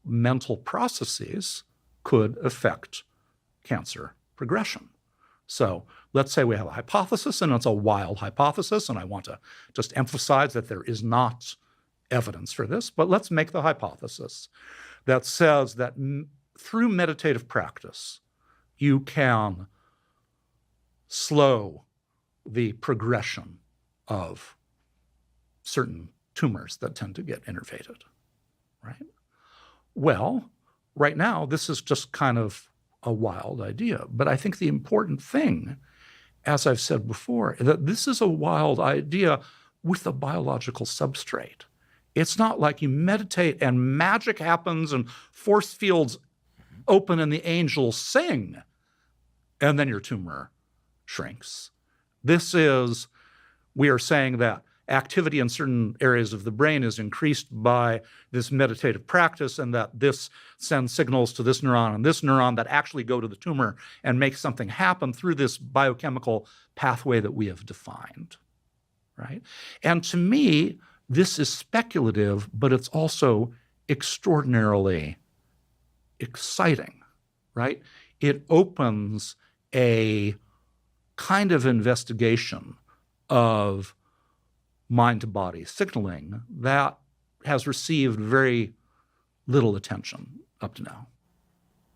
mental processes could affect cancer progression. So let's say we have a hypothesis, and it's a wild hypothesis, and I want to just emphasize that there is not evidence for this, but let's make the hypothesis that says that through meditative practice, you can slow the progression of certain tumors that tend to get innervated, right? Well, right now, this is just kind of a wild idea. But I think the important thing, as I've said before, that this is a wild idea with a biological substrate. It's not like you meditate and magic happens and force fields open and the angels sing, and then your tumor shrinks. This is, we are saying that activity in certain areas of the brain is increased by this meditative practice, and that this sends signals to this neuron and this neuron that actually go to the tumor and make something happen through this biochemical pathway that we have defined, right? And to me, this is speculative, but it's also extraordinarily exciting, right? It opens a kind of investigation of mind-to-body signaling that has received very little attention up to now.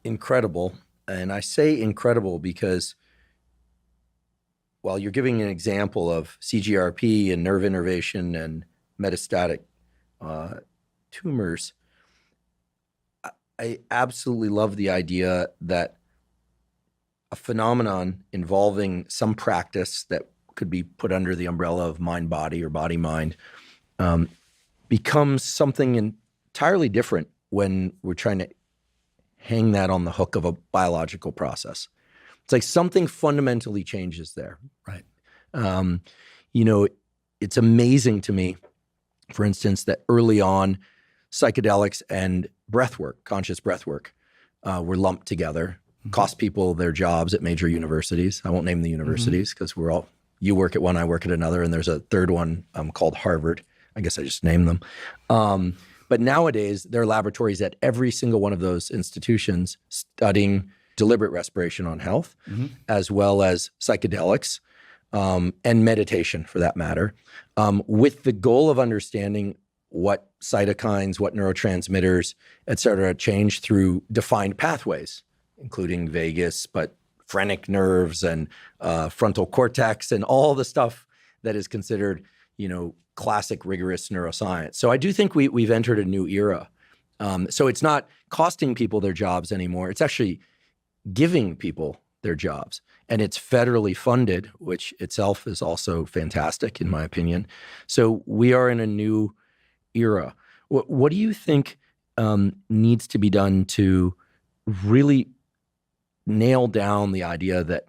Incredible. And I say incredible because while you're giving an example of CGRP and nerve innervation and metastatic tumors, I absolutely love the idea that a phenomenon involving some practice that could be put under the umbrella of mind-body or body-mind becomes something entirely different when we're trying to hang that on the hook of a biological process. It's like something fundamentally changes there. Right. It's amazing to me, for instance, that early on psychedelics and breathwork, conscious breathwork, were lumped together, cost people their jobs at major universities. I won't name the universities because we're all, you work at one, I work at another, and there's a third one called Harvard. I guess I just named them. But nowadays, there are laboratories at every single one of those institutions studying deliberate respiration on health, as well as psychedelics and meditation, for that matter, with the goal of understanding what cytokines, what neurotransmitters, et cetera, change through defined pathways, including vagus, but phrenic nerves and frontal cortex and all the stuff that is considered, classic rigorous neuroscience. So I do think we've entered a new era. So it's not costing people their jobs anymore. It's actually giving people their jobs. And it's federally funded, which itself is also fantastic, in my opinion. So we are in a new era. What do you think needs to be done to really nail down the idea that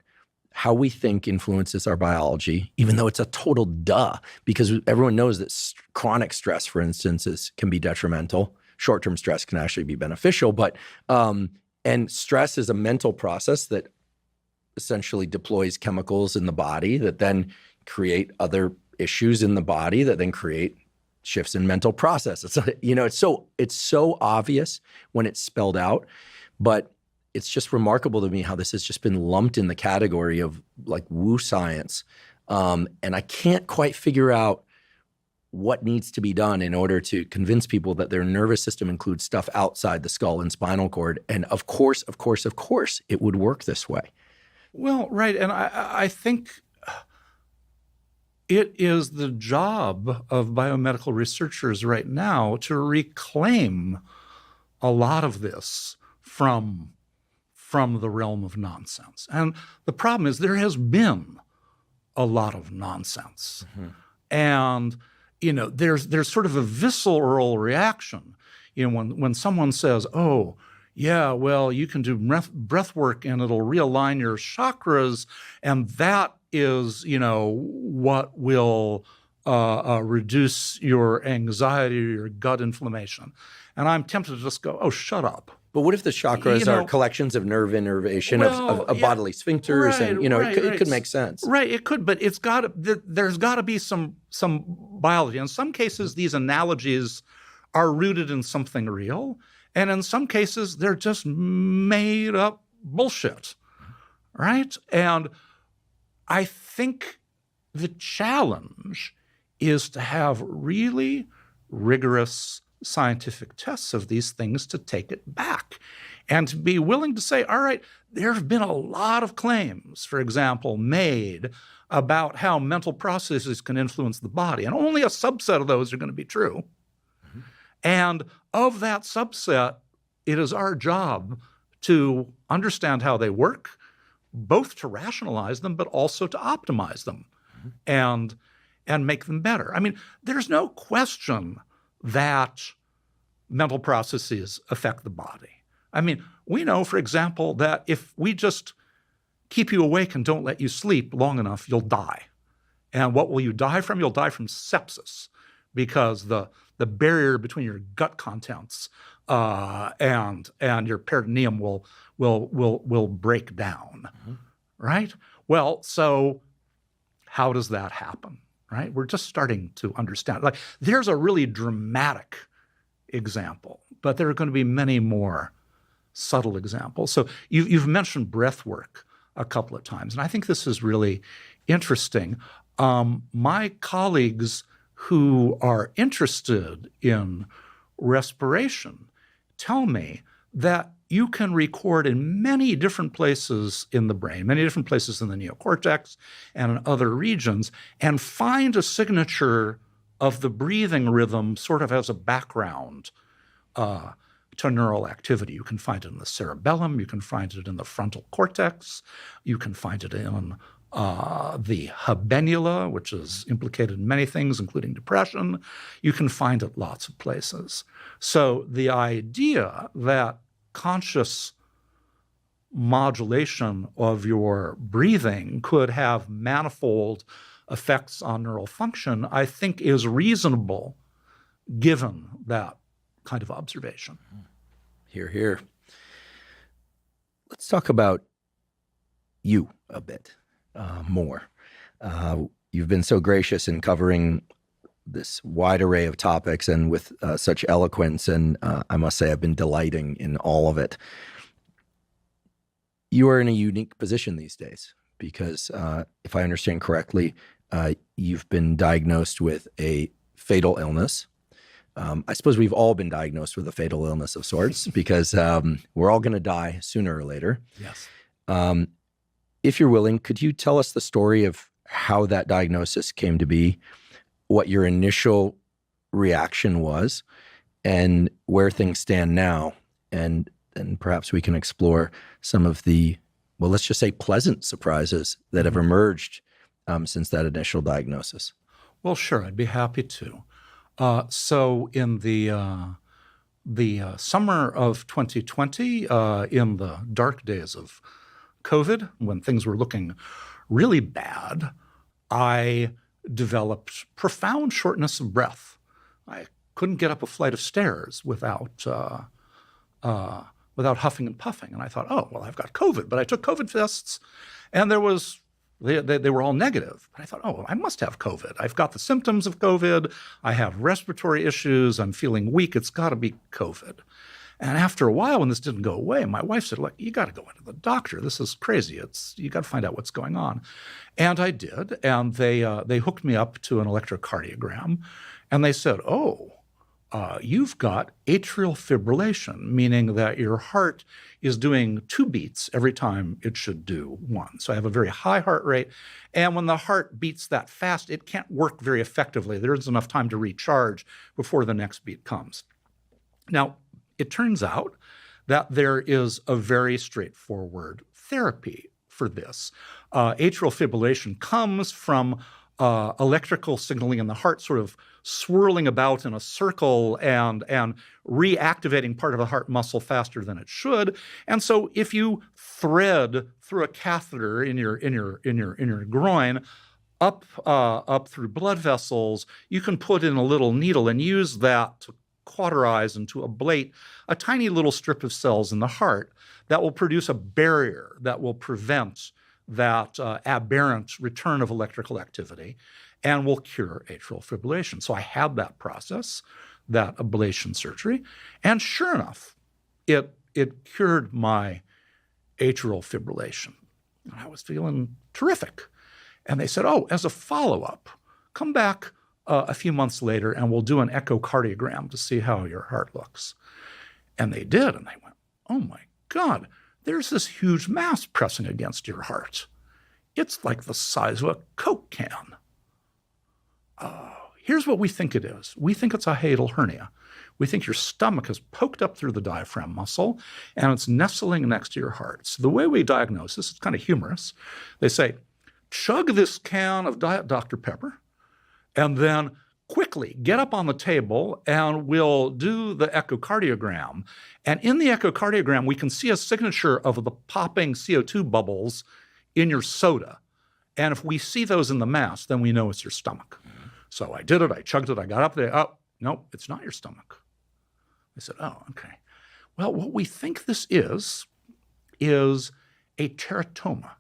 how we think influences our biology, even though it's a total duh, because everyone knows that chronic stress, for instance, can be detrimental. Short-term stress can actually be beneficial, but and stress is a mental process that essentially deploys chemicals in the body that then create other issues in the body that then create shifts in mental processes. It's so obvious when it's spelled out, but it's just remarkable to me how this has just been lumped in the category of like woo science. And I can't quite figure out what needs to be done in order to convince people that their nervous system includes stuff outside the skull and spinal cord. And of course, it would work this way. Well, right. And I think it is the job of biomedical researchers right now to reclaim a lot of this from the realm of nonsense. And the problem is there has been a lot of nonsense. And, there's sort of a visceral reaction, when someone says, oh, yeah, well, you can do breath work and it'll realign your chakras, and that is, what will reduce your anxiety or your gut inflammation. And I'm tempted to just go, oh, shut up. But what if the chakras are collections of nerve innervation of bodily sphincters, and it could make sense. Right, it could, but there's got to be some biology. In some cases, these analogies are rooted in something real, And in some cases, they're just made up bullshit, right? And I think the challenge is to have really rigorous scientific tests of these things to take it back and to be willing to say, all right, there have been a lot of claims, for example, made about how mental processes can influence the body, and only a subset of those are going to be true. Mm-hmm. And of that subset, it is our job to understand how they work, both to rationalize them, but also to optimize them and make them better. I mean, there's no question that mental processes affect the body. I mean, we know, for example, that if we just keep you awake and don't let you sleep long enough, you'll die. And what will you die from? You'll die from sepsis, because the barrier between your gut contents and your peritoneum will break down, right? Well, so how does that happen, right? We're just starting to understand. Like, there's a really dramatic example, but there are going to be many more subtle examples. So you've mentioned breathwork a couple of times, and I think this is really interesting. My colleagues who are interested in respiration tell me that you can record in many different places in the brain, many different places in the neocortex and in other regions, and find a signature of the breathing rhythm sort of as a background to neural activity. You can find it in the cerebellum, you can find it in the frontal cortex, you can find it in the habenula, which is implicated in many things, including depression. You can find it lots of places. So the idea that conscious modulation of your breathing could have manifold effects on neural function, I think is reasonable given that kind of observation. Hear, hear. Let's talk about you a bit more. You've been so gracious in covering this wide array of topics and with such eloquence, and I must say I've been delighting in all of it. You are in a unique position these days because, if I understand correctly, you've been diagnosed with a fatal illness. I suppose we've all been diagnosed with a fatal illness of sorts because we're all going to die sooner or later. Yes. If you're willing, could you tell us the story of how that diagnosis came to be, what your initial reaction was, and where things stand now? And perhaps we can explore some of the, well, let's just say pleasant surprises that have emerged since that initial diagnosis. Well, sure, I'd be happy to. So in the summer of 2020, in the dark days of COVID, when things were looking really bad, I developed profound shortness of breath. I couldn't get up a flight of stairs without huffing and puffing. And I thought, oh, well, I've got COVID. But I took COVID tests, and they were all negative. But I thought, oh, I must have COVID. I've got the symptoms of COVID. I have respiratory issues. I'm feeling weak. It's got to be COVID. And after a while, when this didn't go away, my wife said, look, you got to go into the doctor. This is crazy. You got to find out what's going on. And I did. And they hooked me up to an electrocardiogram. And they said, oh, you've got atrial fibrillation, meaning that your heart is doing 2 beats every time it should do 1. So I have a very high heart rate. And when the heart beats that fast, it can't work very effectively. There isn't enough time to recharge before the next beat comes. Now, it turns out that there is a very straightforward therapy for this. Atrial fibrillation comes from electrical signaling in the heart sort of swirling about in a circle and reactivating part of the heart muscle faster than it should. And so if you thread through a catheter in your groin up through blood vessels, you can put in a little needle and use that to cauterize and to ablate a tiny little strip of cells in the heart that will produce a barrier that will prevent that aberrant return of electrical activity and will cure atrial fibrillation. So I had that process, that ablation surgery, and sure enough, it cured my atrial fibrillation. And I was feeling terrific. And they said, oh, as a follow-up, come back a few months later and we'll do an echocardiogram to see how your heart looks. And they did. And they went, oh my God, there's this huge mass pressing against your heart. It's like the size of a Coke can. Here's what we think it is. We think it's a hiatal hernia. We think your stomach is poked up through the diaphragm muscle and it's nestling next to your heart. So the way we diagnose this, it's kind of humorous. They say, chug this can of Diet Dr. Pepper and then quickly get up on the table and we'll do the echocardiogram. And in the echocardiogram, we can see a signature of the popping CO2 bubbles in your soda. And if we see those in the mass, then we know it's your stomach. So I did it, I chugged it, I got up there. Oh, no, it's not your stomach. I said, oh, okay. Well, what we think this is a teratoma.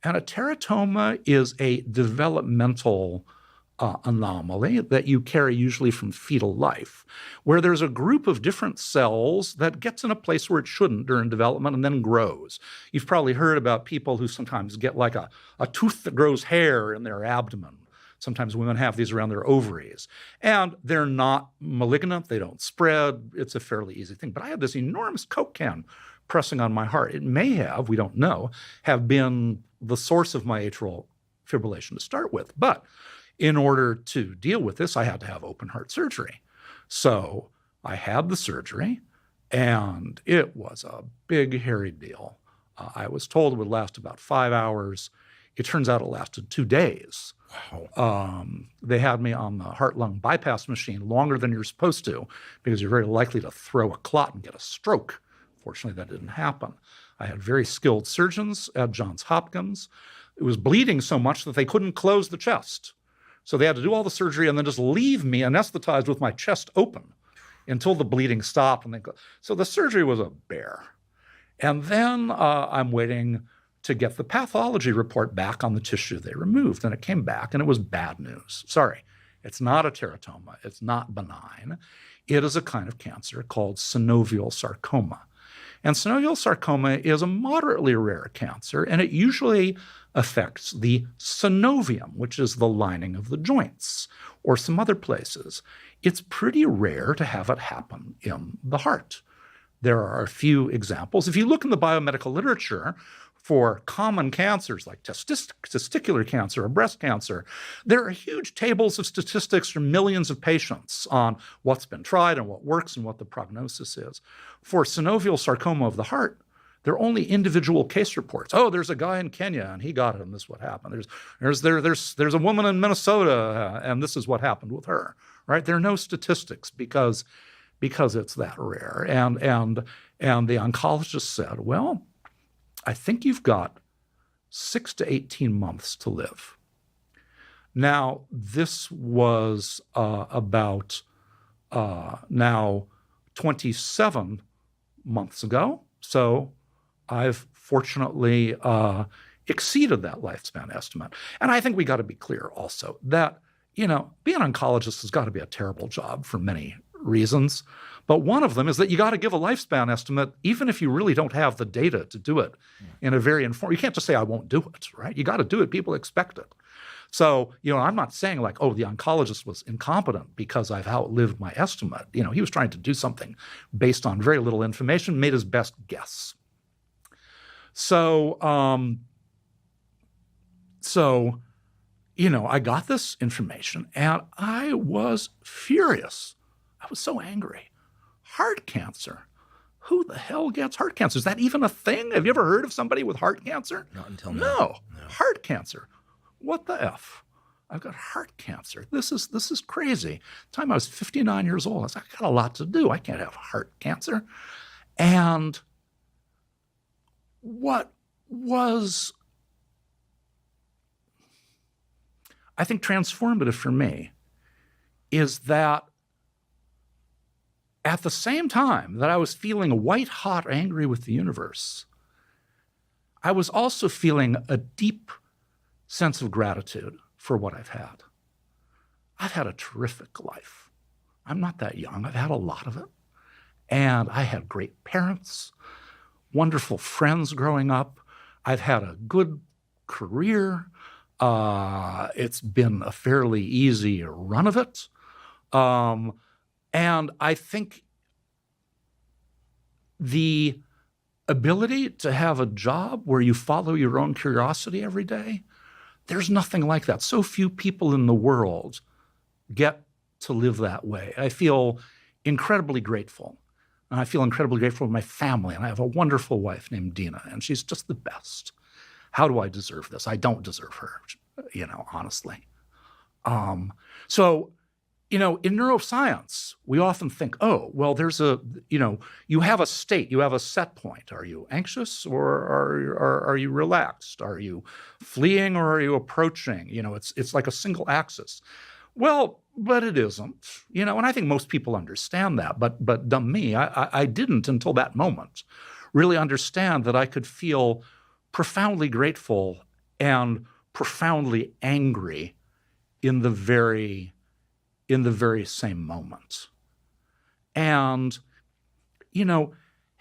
And a teratoma is a developmental anomaly that you carry usually from fetal life, where there's a group of different cells that gets in a place where it shouldn't during development and then grows. You've probably heard about people who sometimes get like a tooth that grows hair in their abdomen. Sometimes women have these around their ovaries. And they're not malignant, they don't spread, it's a fairly easy thing. But I had this enormous Coke can pressing on my heart. It may have, we don't know, have been the source of my atrial fibrillation to start with. But in order to deal with this, I had to have open heart surgery. So I had the surgery, and it was a big, hairy deal. I was told it would last about 5 hours. It turns out it lasted 2 days. Wow. They had me on the heart-lung bypass machine longer than you're supposed to because you're very likely to throw a clot and get a stroke. Fortunately, that didn't happen. I had very skilled surgeons at Johns Hopkins. It was bleeding so much that they couldn't close the chest. So they had to do all the surgery and then just leave me anesthetized with my chest open until the bleeding stopped. So the surgery was a bear. And then I'm waiting to get the pathology report back on the tissue they removed. And it came back and it was bad news. Sorry, it's not a teratoma. It's not benign. It is a kind of cancer called synovial sarcoma. And synovial sarcoma is a moderately rare cancer, and it usually affects the synovium, which is the lining of the joints, or some other places. It's pretty rare to have it happen in the heart. There are a few examples. If you look in the biomedical literature for common cancers like testicular cancer or breast cancer, there are huge tables of statistics from millions of patients on what's been tried and what works and what the prognosis is. For synovial sarcoma of the heart, there are only individual case reports. Oh, there's a guy in Kenya and he got it and this is what happened. There's a woman in Minnesota and this is what happened with her. Right? There are no statistics because it's that rare. And the oncologist said, well, I think you've got 6 to 18 months to live. Now, this was about now 27 months ago. So I've fortunately exceeded that lifespan estimate. And I think we got to be clear also that, being an oncologist has got to be a terrible job for many reasons. But one of them is that you got to give a lifespan estimate, even if you really don't have the data to do it in a very informed. You can't just say, I won't do it, right? You got to do it. People expect it. So, I'm not saying like, oh, the oncologist was incompetent because I've outlived my estimate. He was trying to do something based on very little information, made his best guess. So, I got this information and I was furious. I was so angry. Heart cancer. Who the hell gets heart cancer? Is that even a thing? Have you ever heard of somebody with heart cancer? Not until now. No. Heart cancer. What the F? I've got heart cancer. This is crazy. The time I was 59 years old, I was like, I got a lot to do. I can't have heart cancer. And what was, I think, transformative for me is that at the same time that I was feeling white-hot angry with the universe, I was also feeling a deep sense of gratitude for what I've had. I've had a terrific life. I'm not that young. I've had a lot of it. And I had great parents, wonderful friends growing up. I've had a good career. It's been a fairly easy run of it. And I think the ability to have a job where you follow your own curiosity every day, there's nothing like that. So few people in the world get to live that way. I feel incredibly grateful. And I feel incredibly grateful for my family. And I have a wonderful wife named Dina, and she's just the best. How do I deserve this? I don't deserve her, honestly. So, in neuroscience, we often think, oh, well, there's you have a state, you have a set point. Are you anxious or are you relaxed? Are you fleeing or are you approaching? It's like a single axis. Well, but it isn't, and I think most people understand that. But dumb me, I didn't until that moment really understand that I could feel profoundly grateful and profoundly angry in the very same moment. And,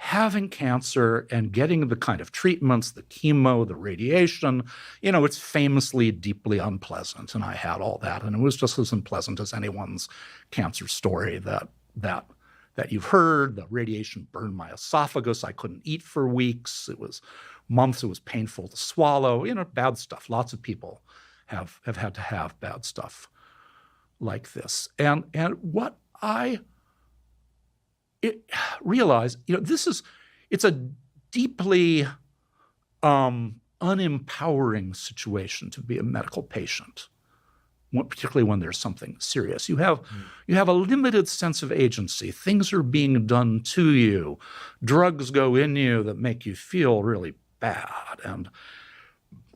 having cancer and getting the kind of treatments, the chemo, the radiation, it's famously deeply unpleasant. And I had all that. And it was just as unpleasant as anyone's cancer story that you've heard. The radiation burned my esophagus. I couldn't eat for weeks. It was months. It was painful to swallow, bad stuff. Lots of people have had to have bad stuff like this. And what I realized, it's a deeply unempowering situation to be a medical patient, particularly when there's something serious. You have a limited sense of agency. Things are being done to you. Drugs go in you that make you feel really bad. And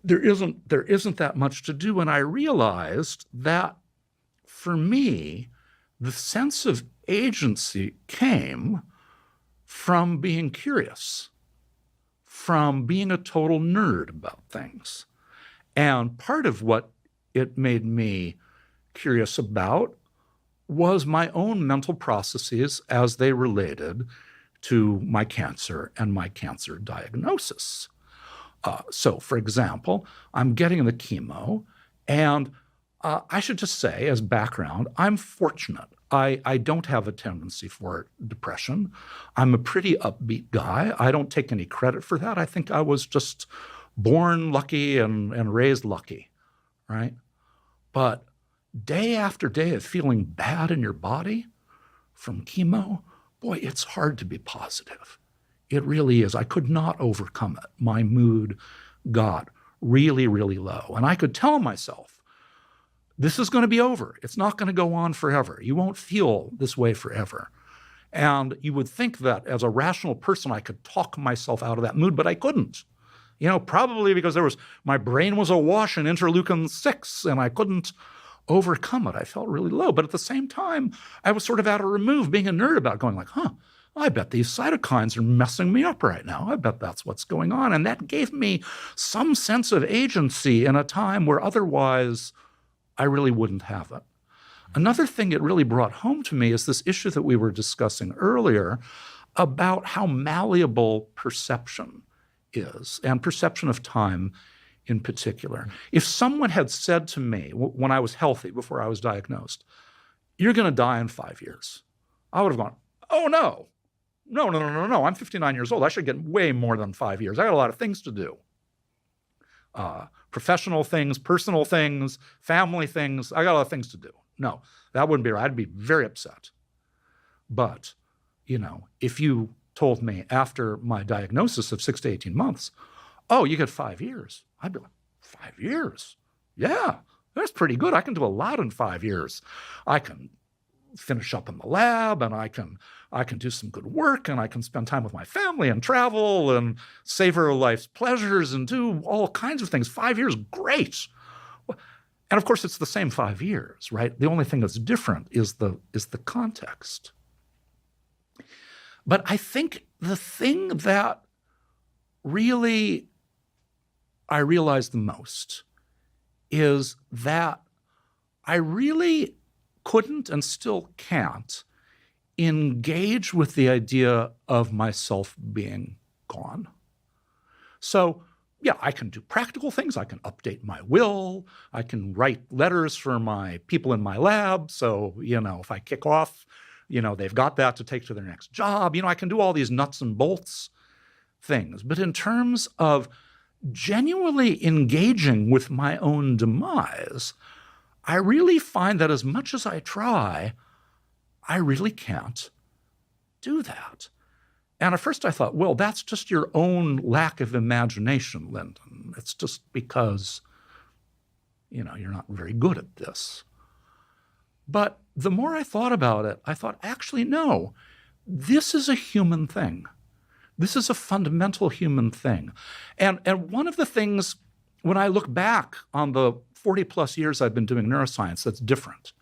there isn't that much to do. And I realized that for me, the sense of agency came from being curious, from being a total nerd about things. And part of what it made me curious about was my own mental processes as they related to my cancer and my cancer diagnosis. So, for example, I'm getting the chemo, and I should just say, as background, I'm fortunate. I don't have a tendency for depression. I'm a pretty upbeat guy. I don't take any credit for that. I think I was just born lucky and raised lucky, right? But day after day of feeling bad in your body from chemo, boy, it's hard to be positive. It really is. I could not overcome it. My mood got really, really low. And I could tell myself, this is going to be over. It's not going to go on forever. You won't feel this way forever. And you would think that as a rational person, I could talk myself out of that mood, but I couldn't. Probably because my brain was awash in interleukin-6 and I couldn't overcome it. I felt really low. But at the same time, I was sort of at a remove, being a nerd about going like, I bet these cytokines are messing me up right now. I bet that's what's going on. And that gave me some sense of agency in a time where otherwise I really wouldn't have it. Another thing it really brought home to me is this issue that we were discussing earlier about how malleable perception is, and perception of time in particular. If someone had said to me when I was healthy, before I was diagnosed, you're going to die in 5 years, I would have gone, oh, no. No. I'm 59 years old. I should get way more than 5 years. I got a lot of things to do. Professional things, personal things, family things. I got a lot of things to do. No, that wouldn't be right. I'd be very upset. But, if you told me after my diagnosis of 6 to 18 months, oh, you get 5 years, I'd be like, 5 years? Yeah, that's pretty good. I can do a lot in 5 years. I can finish up in the lab, and I can do some good work, and I can spend time with my family and travel and savor life's pleasures and do all kinds of things. 5 years, great. And of course, it's the same 5 years, right? The only thing that's different is the context. But I think the thing that really I realized the most is that I really couldn't and still can't engage with the idea of myself being gone. So, yeah, I can do practical things. I can update my will. I can write letters for my people in my lab. So, if I kick off, they've got that to take to their next job. I can do all these nuts and bolts things. But in terms of genuinely engaging with my own demise, I really find that as much as I try, I really can't do that. And at first I thought, well, that's just your own lack of imagination, Linden. It's just because, you're not very good at this. But the more I thought about it, I thought, actually, no, this is a human thing. This is a fundamental human thing. And one of the things, when I look back on the 40 plus years I've been doing neuroscience that's different,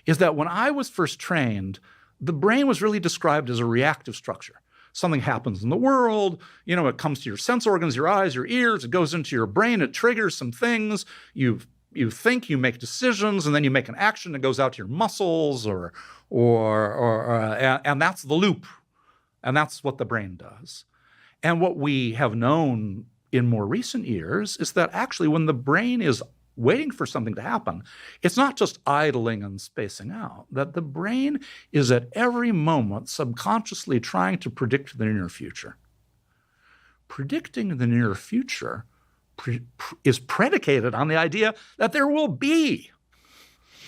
is that when I was first trained, the brain was really described as a reactive structure. Something happens in the world, it comes to your sense organs, your eyes, your ears, it goes into your brain, it triggers some things, you think, you make decisions, and then you make an action that goes out to your muscles, and that's the loop. And that's what the brain does. And what we have known in more recent years is that actually when the brain is waiting for something to happen, it's not just idling and spacing out, that the brain is at every moment subconsciously trying to predict the near future. Predicting the near future is predicated on the idea that there will be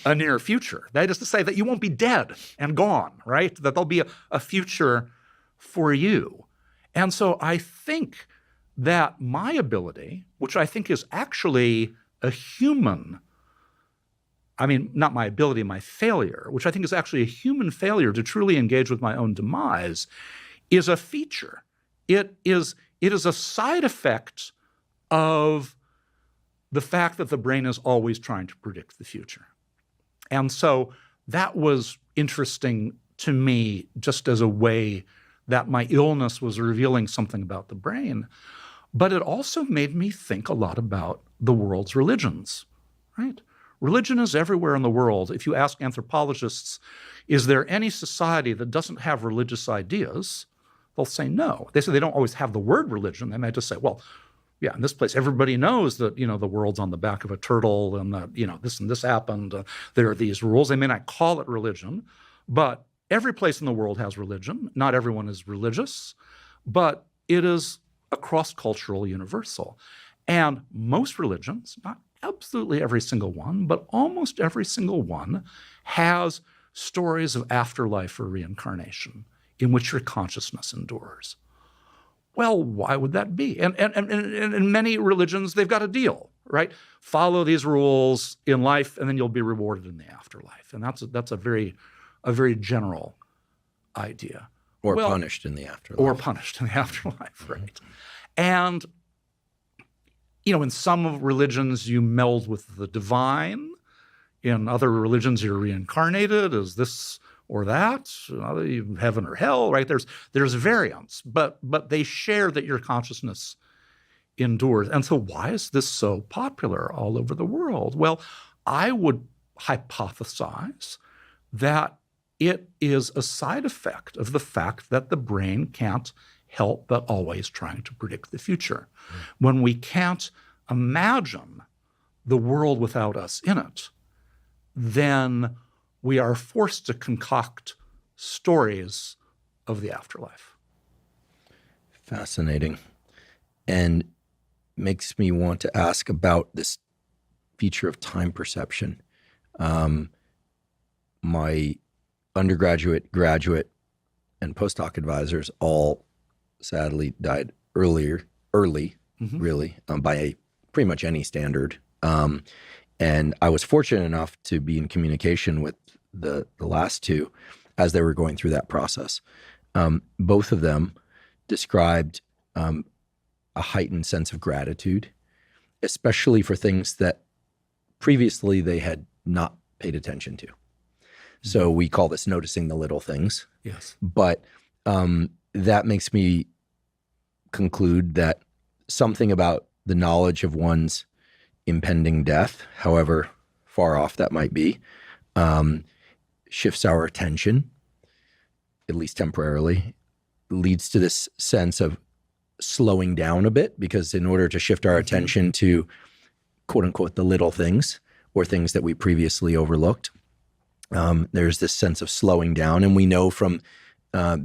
a near future. That is to say that you won't be dead and gone, right? That there'll be a future for you. And so I think that my ability, which I think is actually a human, not my ability, my failure, which I think is actually a human failure to truly engage with my own demise, is a feature. It is a side effect of the fact that the brain is always trying to predict the future. And so that was interesting to me, just as a way that my illness was revealing something about the brain. But it also made me think a lot about the world's religions, right? Religion is everywhere in the world. If you ask anthropologists, is there any society that doesn't have religious ideas? They'll say no. They say they don't always have the word religion. They might just say, well, yeah, in this place, everybody knows that, the world's on the back of a turtle and that, this and this happened. There are these rules. They may not call it religion, but every place in the world has religion. Not everyone is religious, but it is a cross-cultural universal. And most religions, not absolutely every single one, but almost every single one has stories of afterlife or reincarnation in which your consciousness endures. Well, why would that be? And in many religions, they've got a deal, right? Follow these rules in life, and then you'll be rewarded in the afterlife. And that's a very general idea. Or punished in the afterlife. Or punished in the afterlife, right? And, in some religions, you meld with the divine. In other religions, you're reincarnated as this or that, heaven or hell, right? There's variance, but they share that your consciousness endures. And so why is this so popular all over the world? Well, I would hypothesize that it is a side effect of the fact that the brain can't help but always trying to predict the future. When we can't imagine the world without us in it, then we are forced to concoct stories of the afterlife. Fascinating. And makes me want to ask about this feature of time perception. My undergraduate, graduate, and postdoc advisors all sadly died early, really, by pretty much any standard. And I was fortunate enough to be in communication with the last two as they were going through that process. Both of them described a heightened sense of gratitude, especially for things that previously they had not paid attention to. So we call this noticing the little things. Yes. But that makes me conclude that something about the knowledge of one's impending death, however far off that might be, shifts our attention at least temporarily, leads to this sense of slowing down a bit, because in order to shift our attention to quote unquote the little things or things that we previously overlooked, there's this sense of slowing down. And we know from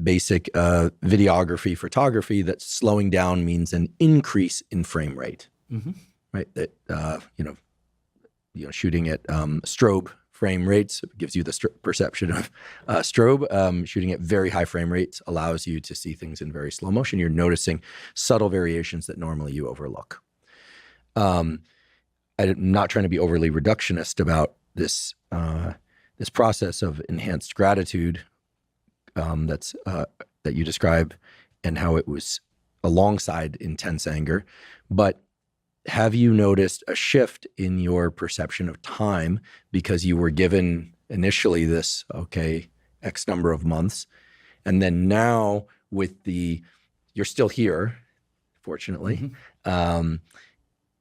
basic videography, photography, that slowing down means an increase in frame rate, right? That, shooting at strobe frame rates gives you the perception of strobe. Shooting at very high frame rates allows you to see things in very slow motion. You're noticing subtle variations that normally you overlook. I'm not trying to be overly reductionist about this this process of enhanced gratitude that you describe, and how it was alongside intense anger. But have you noticed a shift in your perception of time because you were given initially this, X number of months, and then now you're still here, fortunately, and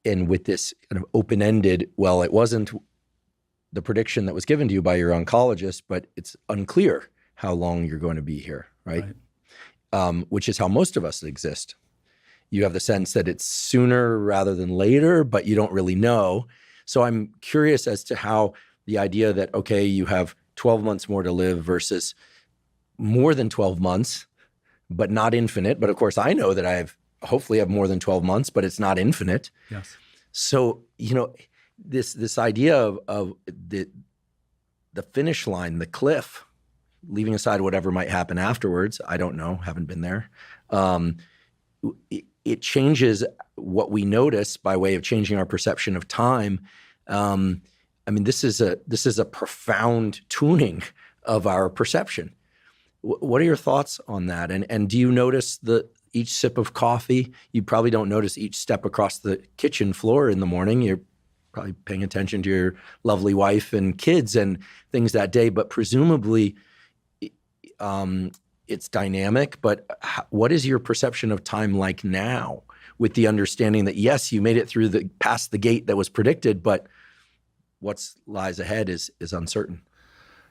with this kind of open-ended, well, it wasn't the prediction that was given to you by your oncologist, but it's unclear how long you're going to be here, right? Which is how most of us exist. You have the sense that it's sooner rather than later, but you don't really know. So I'm curious as to how the idea that, you have 12 months more to live versus more than 12 months, but not infinite. But of course, I know that I hopefully have more than 12 months, but it's not infinite. Yes. So, this idea of the finish line, the cliff, leaving aside whatever might happen afterwards, I don't know, haven't been there. It changes what we notice by way of changing our perception of time. This is a profound tuning of our perception. What are your thoughts on that? And do you notice each sip of coffee? You probably don't notice each step across the kitchen floor in the morning. You're probably paying attention to your lovely wife and kids and things that day, but presumably it's dynamic. But what is your perception of time like now, with the understanding that, yes, you made it through past the gate that was predicted, but what lies ahead is uncertain?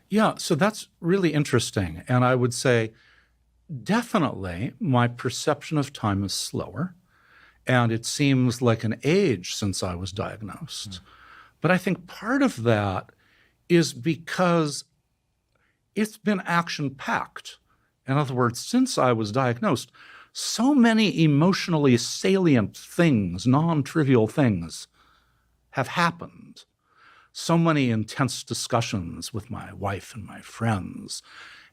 Yeah, so that's really interesting. And I would say definitely my perception of time is slower, and it seems like an age since I was diagnosed. But I think part of that is because it's been action-packed. In other words, since I was diagnosed, so many emotionally salient things, non-trivial things, have happened. So many intense discussions with my wife and my friends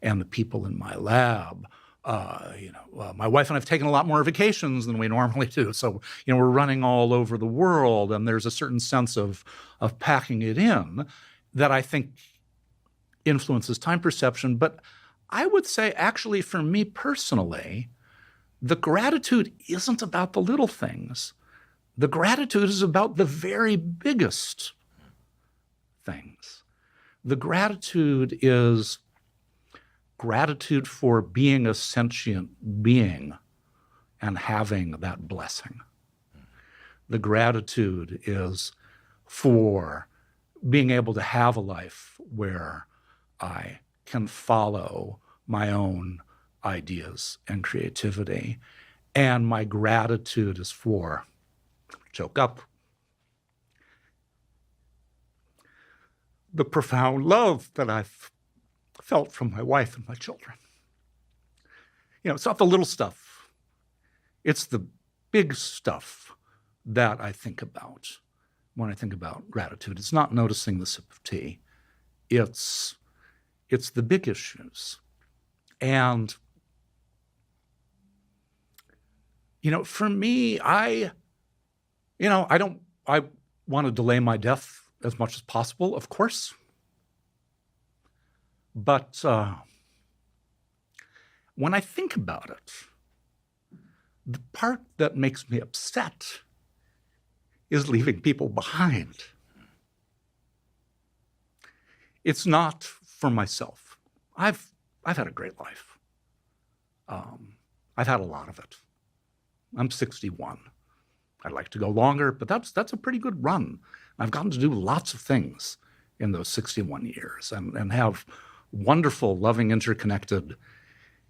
and the people in my lab. My wife and I have taken a lot more vacations than we normally do. So, we're running all over the world, and there's a certain sense of packing it in that I think influences time perception. But I would say, actually, for me personally, the gratitude isn't about the little things. The gratitude is about the very biggest things. The gratitude is gratitude for being a sentient being and having that blessing. The gratitude is for being able to have a life where I can follow my own ideas and creativity. And my gratitude is for, choke up, the profound love that I've felt from my wife and my children. It's not the little stuff. It's the big stuff that I think about when I think about gratitude. It's not noticing the sip of tea. It's the big issues. And, for me, I want to delay my death as much as possible, of course. But when I think about it, the part that makes me upset is leaving people behind. It's not for myself. I've had a great life. I've had a lot of it. I'm 61. I'd like to go longer, but that's a pretty good run. I've gotten to do lots of things in those 61 years and have wonderful, loving, interconnected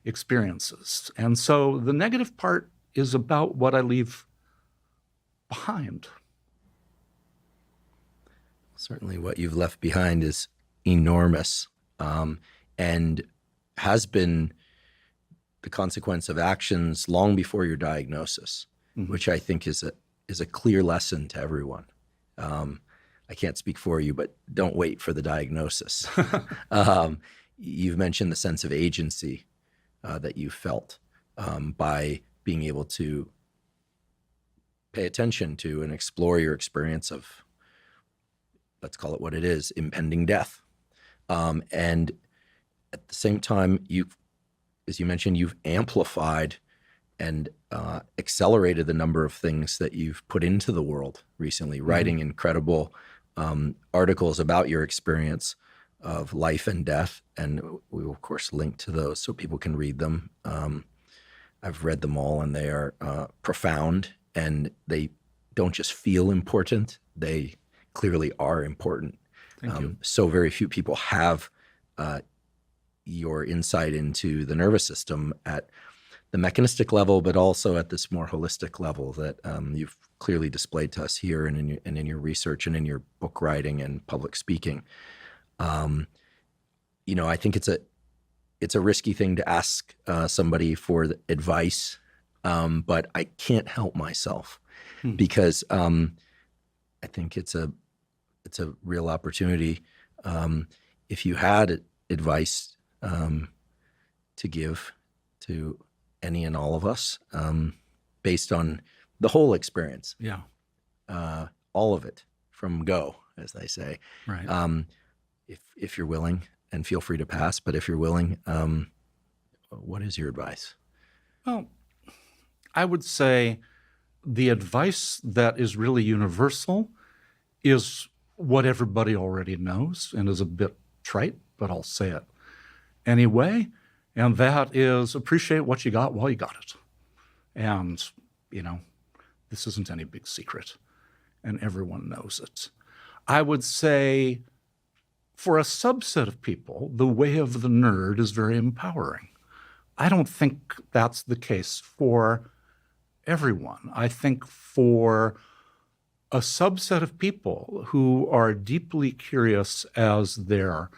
experiences. And so the negative part is about what I leave behind. Certainly what you've left behind is enormous, and has been the consequence of actions long before your diagnosis, which I think is a clear lesson to everyone. I can't speak for you, but don't wait for the diagnosis. You've mentioned the sense of agency that you felt by being able to pay attention to and explore your experience of, let's call it what it is, impending death. And at the same time, as you mentioned, you've amplified and accelerated the number of things that you've put into the world recently, writing incredible articles about your experience of life and death. And we will, of course, link to those so people can read them. I've read them all, and they are profound, and they don't just feel important, they clearly are important. Thank you. So very few people have your insight into the nervous system at the mechanistic level, but also at this more holistic level that you've clearly displayed to us here and in your research and in your book writing and public speaking. I think it's a risky thing to ask somebody for advice, but I can't help myself because I think it's a real opportunity. If you had advice to give to any and all of us, based on the whole experience, all of it from go, as they say. Right. If you're willing, and feel free to pass, but if you're willing, what is your advice? Well, I would say the advice that is really universal is what everybody already knows and is a bit trite, but I'll say it anyway. And that is appreciate what you got while you got it. And, this isn't any big secret, and everyone knows it. I would say for a subset of people, the way of the nerd is very empowering. I don't think that's the case for everyone. I think for a subset of people who are deeply curious as their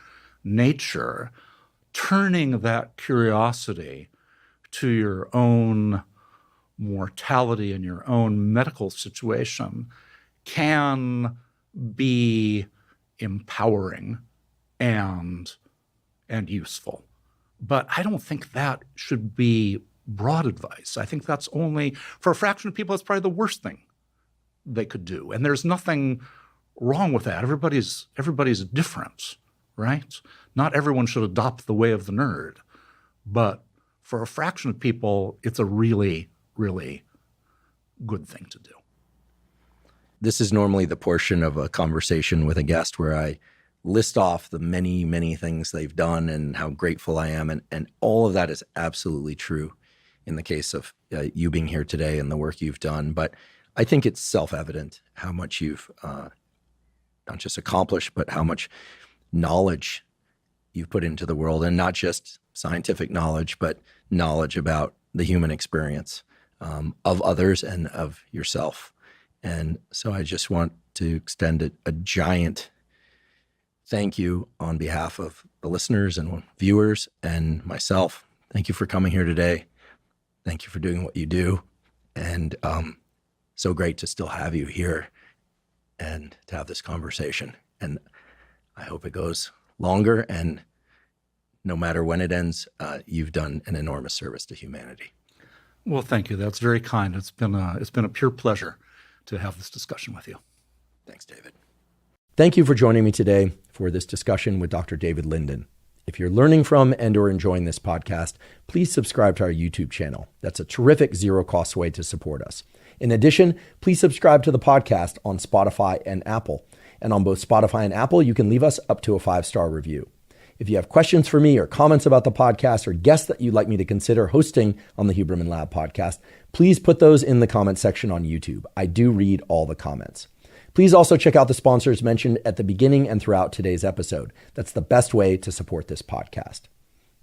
nature, turning that curiosity to your own mortality and your own medical situation can be empowering and useful. But I don't think that should be broad advice. I think that's only, for a fraction of people, it's probably the worst thing they could do. And there's nothing wrong with that. Everybody's different, right? Not everyone should adopt the way of the nerd. But for a fraction of people, it's a really, really good thing to do. This is normally the portion of a conversation with a guest where I list off the many, many things they've done and how grateful I am. And all of that is absolutely true in the case of you being here today and the work you've done. But I think it's self-evident how much you've not just accomplished, but how much knowledge you've put into the world, and not just scientific knowledge, but knowledge about the human experience of others and of yourself. And so I just want to extend a giant thank you on behalf of the listeners and viewers and myself. Thank you for coming here today. Thank you for doing what you do. And so great to still have you here and to have this conversation. And I hope it goes longer. And no matter when it ends, you've done an enormous service to humanity. Well, thank you. That's very kind. It's been a pure pleasure to have this discussion with you. Thanks, David. Thank you for joining me today for this discussion with Dr. David Linden. If you're learning from and or enjoying this podcast, please subscribe to our YouTube channel. That's a terrific zero-cost way to support us. In addition, please subscribe to the podcast on Spotify and Apple. And on both Spotify and Apple, you can leave us up to a 5-star review. If you have questions for me or comments about the podcast or guests that you'd like me to consider hosting on the Huberman Lab podcast, please put those in the comment section on YouTube. I do read all the comments. Please also check out the sponsors mentioned at the beginning and throughout today's episode. That's the best way to support this podcast.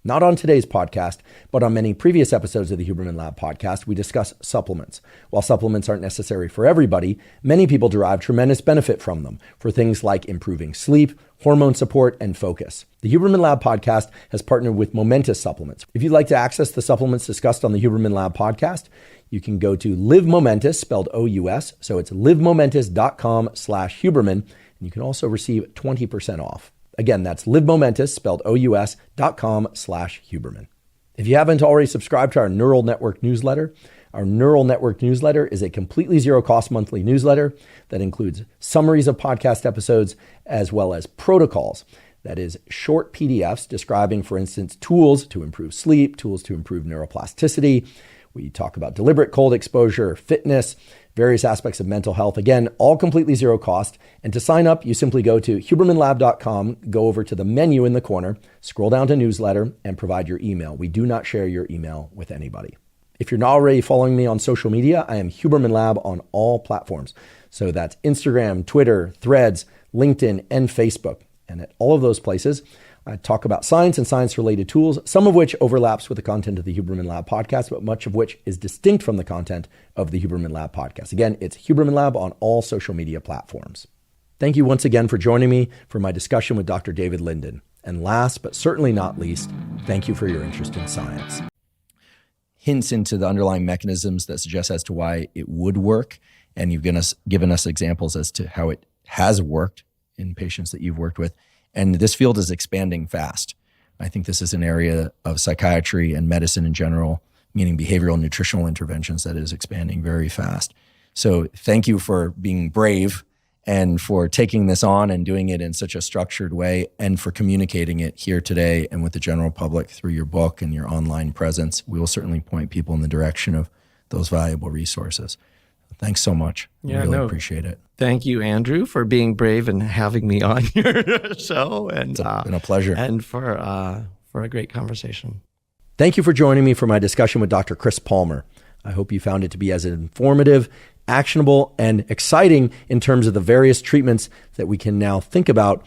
Not on today's podcast, but on many previous episodes of the Huberman Lab podcast, we discuss supplements. While supplements aren't necessary for everybody, many people derive tremendous benefit from them for things like improving sleep, hormone support, and focus. The Huberman Lab podcast has partnered with Momentous Supplements. If you'd like to access the supplements discussed on the Huberman Lab podcast, you can go to Live Momentous, spelled O-U-S. So it's livemomentous.com/Huberman. And you can also receive 20% off. Again, that's livemomentous, spelled OUS.com/Huberman. If you haven't already subscribed to our Neural Network newsletter, our Neural Network newsletter is a completely zero-cost monthly newsletter that includes summaries of podcast episodes as well as protocols. That is short PDFs describing, for instance, tools to improve sleep, tools to improve neuroplasticity. We talk about deliberate cold exposure, fitness, various aspects of mental health. Again, all completely zero cost. And to sign up, you simply go to hubermanlab.com, go over to the menu in the corner, scroll down to newsletter, and provide your email. We do not share your email with anybody. If you're not already following me on social media, I am Huberman Lab on all platforms. So that's Instagram, Twitter, Threads, LinkedIn, and Facebook. And at all of those places, I talk about science and science-related tools, some of which overlaps with the content of the Huberman Lab podcast, but much of which is distinct from the content of the Huberman Lab podcast. Again, it's Huberman Lab on all social media platforms. Thank you once again for joining me for my discussion with Dr. David Linden. And last, but certainly not least, thank you for your interest in science. Hints into the underlying mechanisms that suggest as to why it would work. And you've given us examples as to how it has worked in patients that you've worked with. And this field is expanding fast. I think this is an area of psychiatry and medicine in general, meaning behavioral and nutritional interventions, that is expanding very fast. So thank you for being brave and for taking this on and doing it in such a structured way, and for communicating it here today and with the general public through your book and your online presence. We will certainly point people in the direction of those valuable resources. Thanks so much. Yeah, really appreciate it. Thank you, Andrew, for being brave and having me on your show. And it's been a pleasure. And for a great conversation. Thank you for joining me for my discussion with Dr. Chris Palmer. I hope you found it to be as informative, actionable, and exciting in terms of the various treatments that we can now think about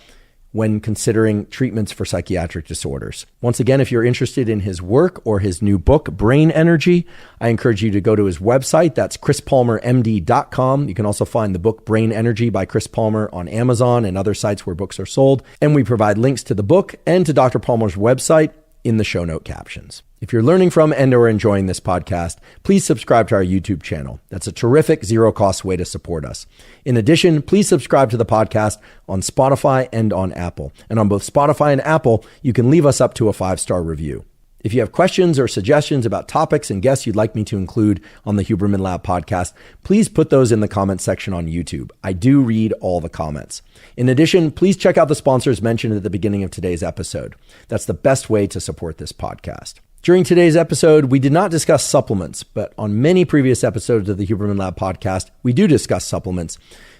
when considering treatments for psychiatric disorders. Once again, if you're interested in his work or his new book, Brain Energy, I encourage you to go to his website. That's chrispalmermd.com. You can also find the book Brain Energy by Chris Palmer on Amazon and other sites where books are sold. And we provide links to the book and to Dr. Palmer's website in the show note captions. If you're learning from and or enjoying this podcast, please subscribe to our YouTube channel. That's a terrific zero-cost way to support us. In addition, please subscribe to the podcast on Spotify and on Apple. And on both Spotify and Apple, you can leave us up to a 5-star review. If you have questions or suggestions about topics and guests you'd like me to include on the Huberman Lab podcast, please put those in the comments section on YouTube. I do read all the comments. In addition, please check out the sponsors mentioned at the beginning of today's episode. That's the best way to support this podcast. During today's episode, we did not discuss supplements, but on many previous episodes of the Huberman Lab podcast, we do discuss supplements.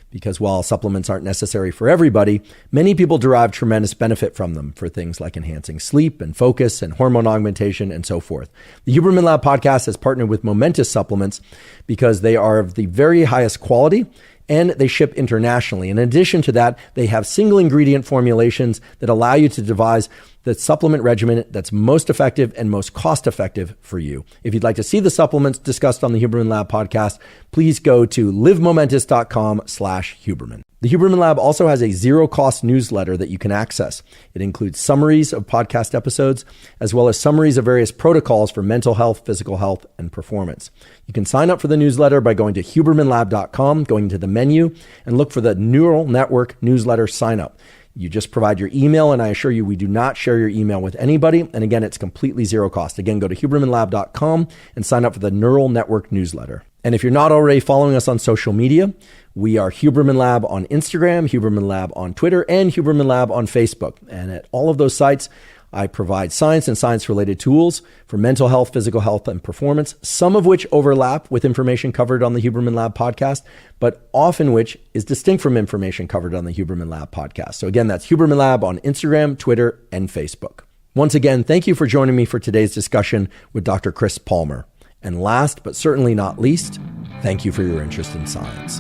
Because while supplements aren't necessary for everybody, many people derive tremendous benefit from them for things like enhancing sleep and focus and hormone augmentation and so forth. The Huberman Lab podcast has partnered with Momentous Supplements because they are of the very highest quality and they ship internationally. In addition to that, they have single ingredient formulations that allow you to devise the supplement regimen that's most effective and most cost effective for you. If you'd like to see the supplements discussed on the Huberman Lab podcast, please go to livemomentous.com/Huberman. The Huberman Lab also has a zero-cost newsletter that you can access. It includes summaries of podcast episodes, as well as summaries of various protocols for mental health, physical health, and performance. You can sign up for the newsletter by going to hubermanlab.com, going to the menu, and look for the Neural Network newsletter sign up. You just provide your email, and I assure you we do not share your email with anybody. And again, it's completely zero cost. Again, go to hubermanlab.com and sign up for the Neural Network newsletter. And if you're not already following us on social media, we are Huberman Lab on Instagram, Huberman Lab on Twitter, and Huberman Lab on Facebook. And at all of those sites, I provide science and science-related tools for mental health, physical health, and performance, some of which overlap with information covered on the Huberman Lab podcast, but often which is distinct from information covered on the Huberman Lab podcast. So again, that's Huberman Lab on Instagram, Twitter, and Facebook. Once again, thank you for joining me for today's discussion with Dr. Chris Palmer. And last, but certainly not least, thank you for your interest in science.